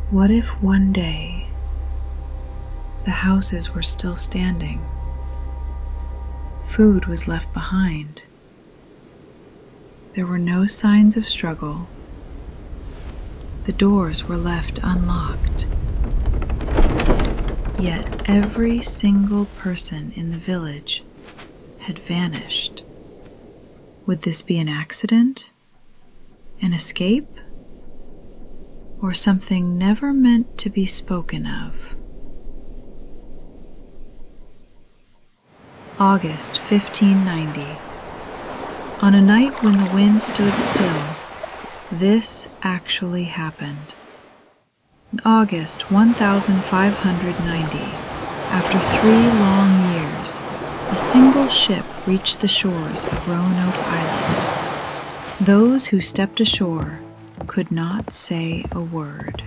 What if one day the houses were still standing? Food was left behind. There were no signs of struggle. The doors were left unlocked. Yet every single person in the village had vanished. Would this be an accident? An escape? Or something never meant to be spoken of? August 1590. On a night when the wind stood still, this actually happened. In August 1590, after 3 long years, a single ship reached the shores of Roanoke Island. Those who stepped ashore could not say a word.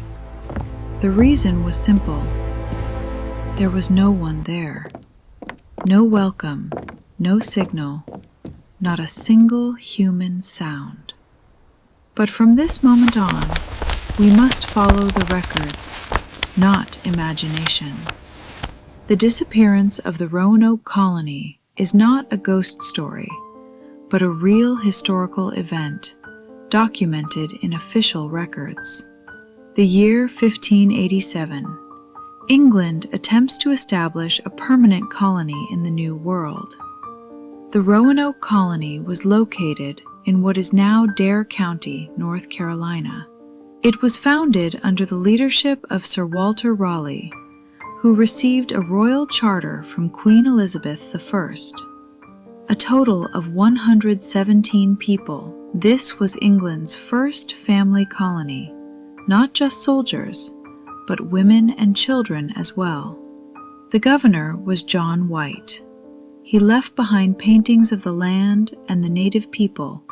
The reason was simple. There was no one there. No welcome, no signal, not a single human sound. But from this moment on, we must follow the records, not imagination. The disappearance of the Roanoke Colony is not a ghost story, but a real historical event documented in official records. The year 1587. England attempts to establish a permanent colony in the New World. The Roanoke Colony was located in what is now Dare County, North Carolina. It was founded under the leadership of Sir Walter Raleigh, who received a royal charter from Queen Elizabeth I. A total of 117 people, this was England's first family colony, not just soldiers, but women and children as well. The governor was John White. He left behind paintings of the land and the native people,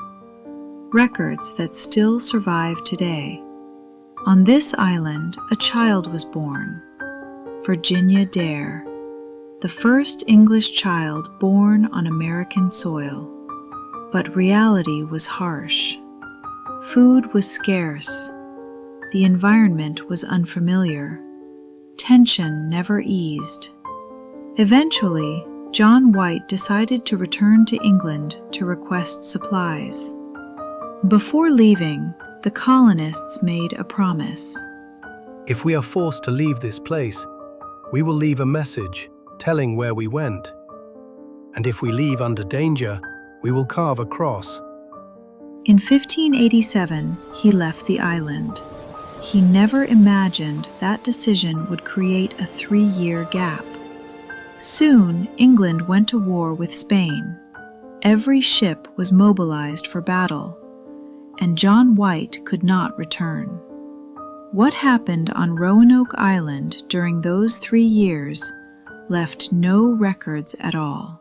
records that still survive today. On this island, a child was born, Virginia Dare, the first English child born on American soil. But reality was harsh. Food was scarce. The environment was unfamiliar. Tension never eased. Eventually, John White decided to return to England to request supplies. Before leaving, the colonists made a promise. If we are forced to leave this place, we will leave a message telling where we went. And if we leave under danger, we will carve a cross. In 1587, he left the island. He never imagined that decision would create a 3-year gap. Soon, England went to war with Spain. Every ship was mobilized for battle, and John White could not return. What happened on Roanoke Island during those 3 years left no records at all.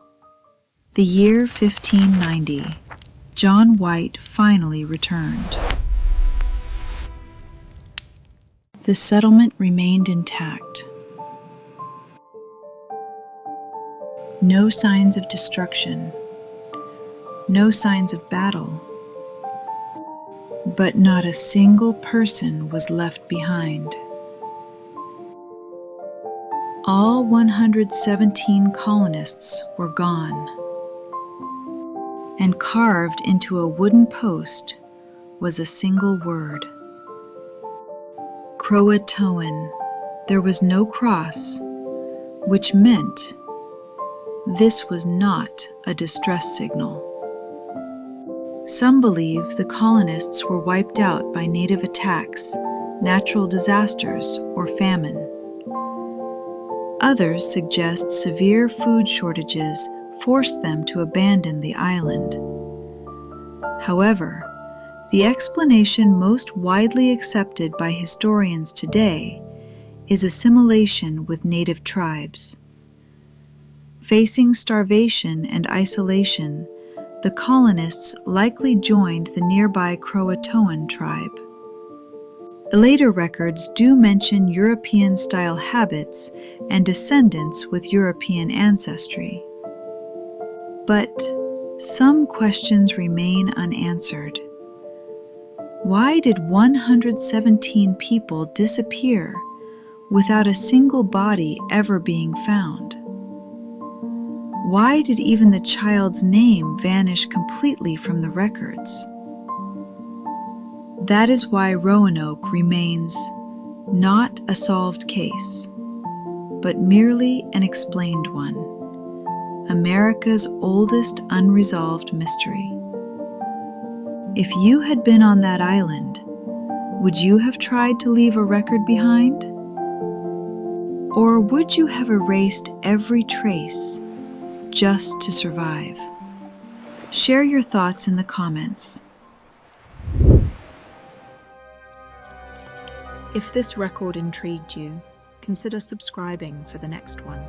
The year 1590, John White finally returned. The settlement remained intact. No signs of destruction, no signs of battle, but not a single person was left behind. All 117 colonists were gone, and carved into a wooden post was a single word: Croatoan. There was no cross, which meant this was not a distress signal. Some believe the colonists were wiped out by native attacks, natural disasters, or famine. Others suggest severe food shortages forced them to abandon the island. However, the explanation most widely accepted by historians today is assimilation with native tribes. Facing starvation and isolation, the colonists likely joined the nearby Croatoan tribe. Later records do mention European-style habits and descendants with European ancestry. But some questions remain unanswered. Why did 117 people disappear without a single body ever being found? Why did even the child's name vanish completely from the records? That is why Roanoke remains not a solved case, but merely an explained one, America's oldest unresolved mystery. If you had been on that island, would you have tried to leave a record behind? Or would you have erased every trace just to survive? Share your thoughts in the comments. If this record intrigued you, consider subscribing for the next one.